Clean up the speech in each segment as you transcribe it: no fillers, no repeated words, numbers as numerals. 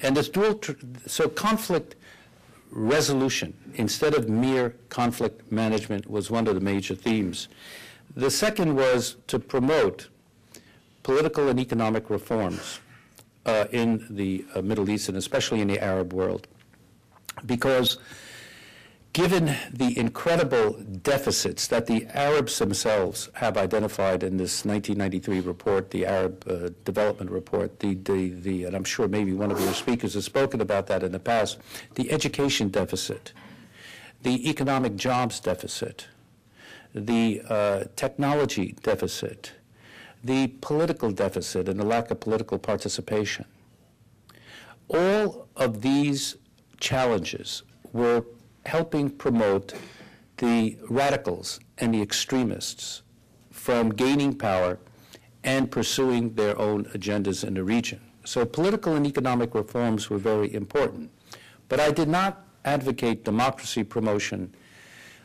And this so conflict resolution, instead of mere conflict management, was one of the major themes. The second was to promote political and economic reforms in the Middle East, and especially in the Arab world, because given the incredible deficits that the Arabs themselves have identified in this 1993 report, the Arab Development Report, and I'm sure maybe one of your speakers has spoken about that in the past, the education deficit, the economic jobs deficit, the technology deficit, the political deficit and the lack of political participation. All of these challenges were helping promote the radicals and the extremists from gaining power and pursuing their own agendas in the region. So political and economic reforms were very important. But I did not advocate democracy promotion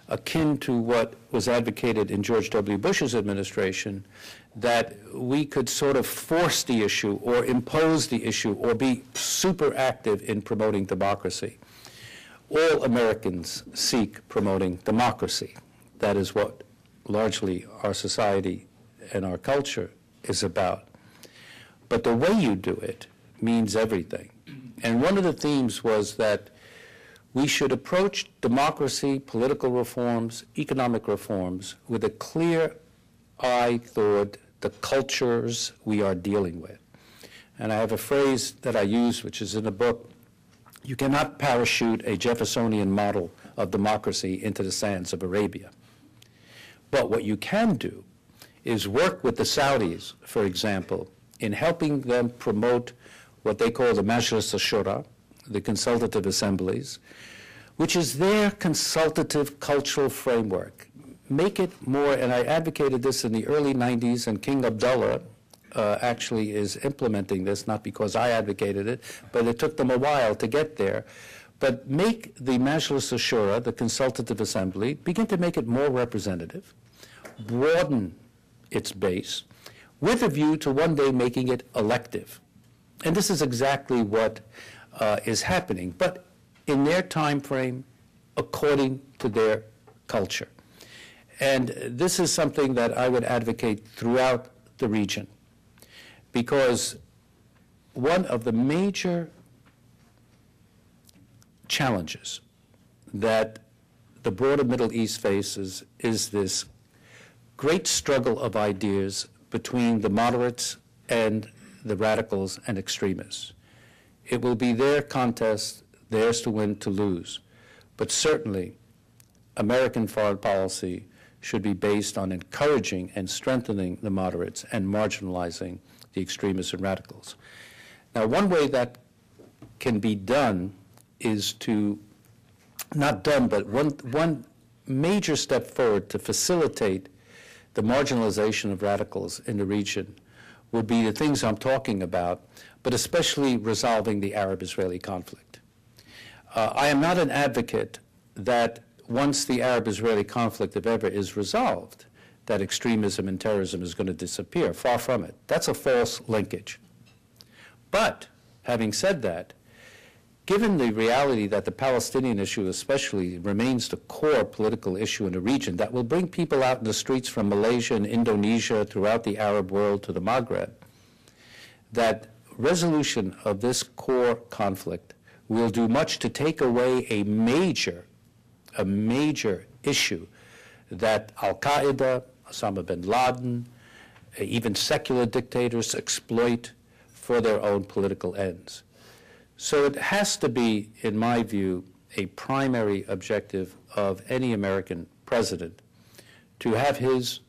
akin to what was advocated in George W. Bush's administration, that we could sort of force the issue or impose the issue or be super active in promoting democracy. All Americans seek promoting democracy. That is what largely our society and our culture is about. But the way you do it means everything. And one of the themes was that we should approach democracy, political reforms, economic reforms with a clear eye toward the cultures we are dealing with. And I have a phrase that I use, which is in the book: you cannot parachute a Jeffersonian model of democracy into the sands of Arabia. But what you can do is work with the Saudis, for example, in helping them promote what they call the Majlis al-Shura, the consultative assemblies, which is their consultative cultural framework. Make it more, and I advocated this in the early 90s, and King Abdullah actually is implementing this, not because I advocated it, but it took them a while to get there. But make the Majlis al-Shura, the consultative assembly, begin to make it more representative, broaden its base, with a view to one day making it elective. And this is exactly what is happening, but in their time frame, according to their culture. And this is something that I would advocate throughout the region, because one of the major challenges that the broader Middle East faces is this great struggle of ideas between the moderates and the radicals and extremists. It will be their contest, theirs to win, to lose. But certainly, American foreign policy should be based on encouraging and strengthening the moderates and marginalizing the extremists and radicals. Now, one way that can be done is to, not done, but one major step forward to facilitate the marginalization of radicals in the region would be the things I'm talking about, but especially resolving the Arab-Israeli conflict. I am not an advocate that once the Arab-Israeli conflict, if ever, is resolved, that extremism and terrorism is going to disappear. Far from it. That's a false linkage. But, having said that, given the reality that the Palestinian issue especially remains the core political issue in the region that will bring people out in the streets from Malaysia and Indonesia throughout the Arab world to the Maghreb, that resolution of this core conflict will do much to take away a major issue that Al-Qaeda, Osama bin Laden, even secular dictators exploit for their own political ends. So it has to be, in my view, a primary objective of any American president to have his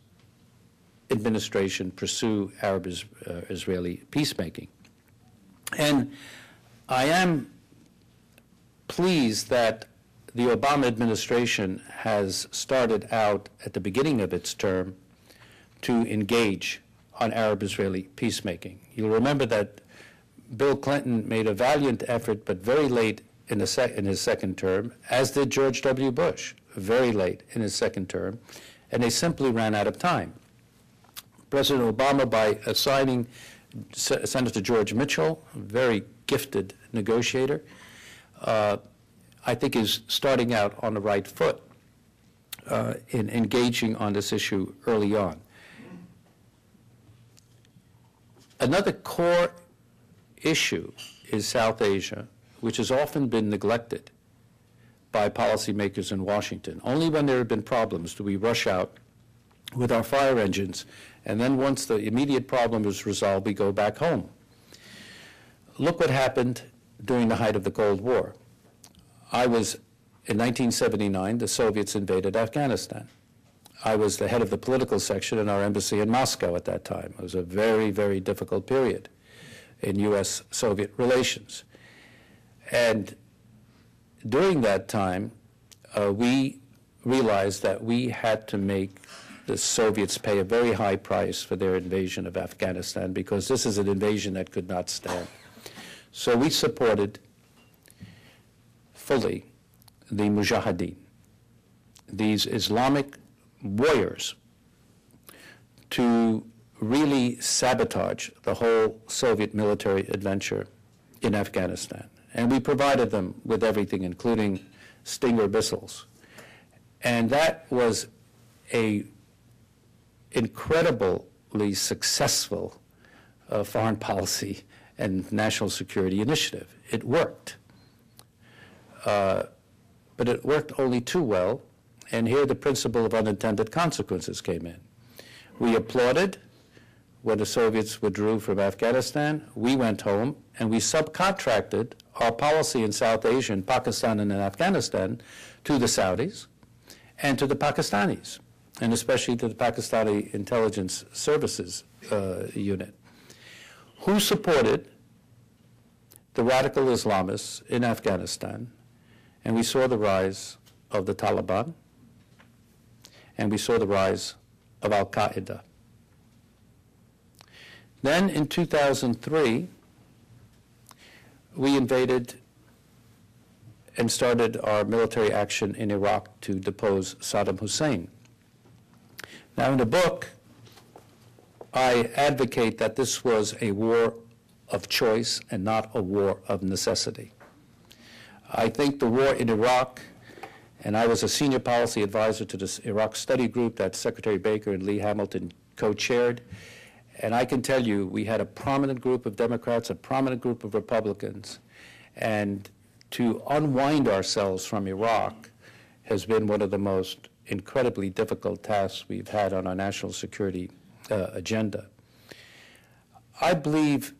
administration pursue Arab-Israeli peacemaking. And I am pleased that the Obama administration has started out at the beginning of its term to engage on Arab-Israeli peacemaking. You'll remember that Bill Clinton made a valiant effort, but very late in his second term, as did George W. Bush, very late in his second term, and they simply ran out of time. President Obama, by assigning Senator George Mitchell, a very gifted negotiator, I think is starting out on the right foot in engaging on this issue early on. Another core issue is South Asia, which has often been neglected by policymakers in Washington. Only when there have been problems do we rush out with our fire engines, and then once the immediate problem is resolved, we go back home. Look what happened during the height of the Cold War. In 1979, the Soviets invaded Afghanistan. I was the head of the political section in our embassy in Moscow at that time. It was a very, very difficult period in U.S.-Soviet relations. And during that time, we realized that we had to make the Soviets pay a very high price for their invasion of Afghanistan, because this is an invasion that could not stand. So we supported fully the Mujahideen, these Islamic warriors, to really sabotage the whole Soviet military adventure in Afghanistan. And we provided them with everything, including Stinger missiles. And that was an incredibly successful foreign policy and national security initiative. It worked. But it worked only too well, and here the principle of unintended consequences came in. We applauded when the Soviets withdrew from Afghanistan. We went home, and we subcontracted our policy in South Asia, in Pakistan and in Afghanistan, to the Saudis and to the Pakistanis, and especially to the Pakistani Intelligence Services Unit, who supported the radical Islamists in Afghanistan. And we saw the rise of the Taliban, and we saw the rise of Al-Qaeda. Then in 2003, we invaded and started our military action in Iraq to depose Saddam Hussein. Now, in the book, I advocate that this was a war of choice and not a war of necessity. I think the war in Iraq, and I was a senior policy advisor to this Iraq study group that Secretary Baker and Lee Hamilton co-chaired, and I can tell you we had a prominent group of Democrats, a prominent group of Republicans, and to unwind ourselves from Iraq has been one of the most incredibly difficult tasks we've had on our national security agenda. I believe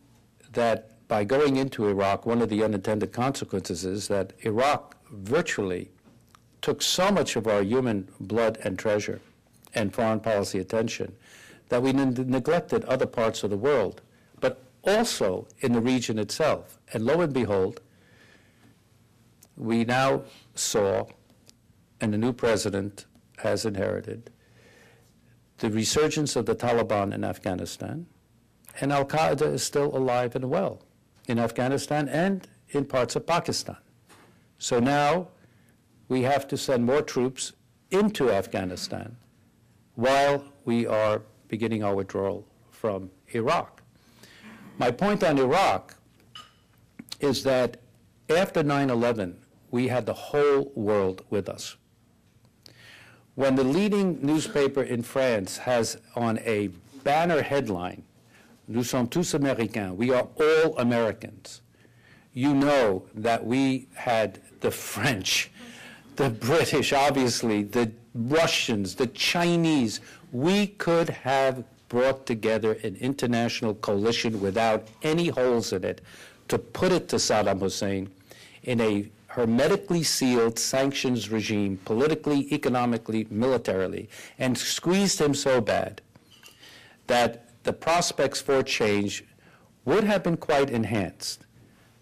that by going into Iraq, one of the unintended consequences is that Iraq virtually took so much of our human blood and treasure and foreign policy attention that we neglected other parts of the world, but also in the region itself. And lo and behold, we now saw, and the new president has inherited, the resurgence of the Taliban in Afghanistan, and Al-Qaeda is still alive and well in Afghanistan and in parts of Pakistan. So now we have to send more troops into Afghanistan while we are beginning our withdrawal from Iraq. My point on Iraq is that after 9/11, we had the whole world with us. When the leading newspaper in France has on a banner headline, "Nous sommes tous Américains," we are all Americans, you know that we had the French, the British, obviously, the Russians, the Chinese. We could have brought together an international coalition without any holes in it to put it to Saddam Hussein in a hermetically sealed sanctions regime, politically, economically, militarily, and squeezed him so bad that the prospects for change would have been quite enhanced.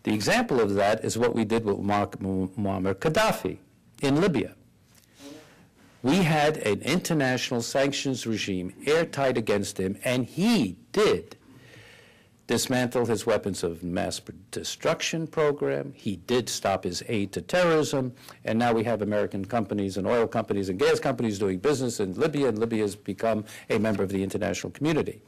The example of that is what we did with Muammar Gaddafi in Libya. We had an international sanctions regime airtight against him, and he did dismantle his weapons of mass destruction program. He did stop his aid to terrorism, and now we have American companies and oil companies and gas companies doing business in Libya, and Libya has become a member of the international community.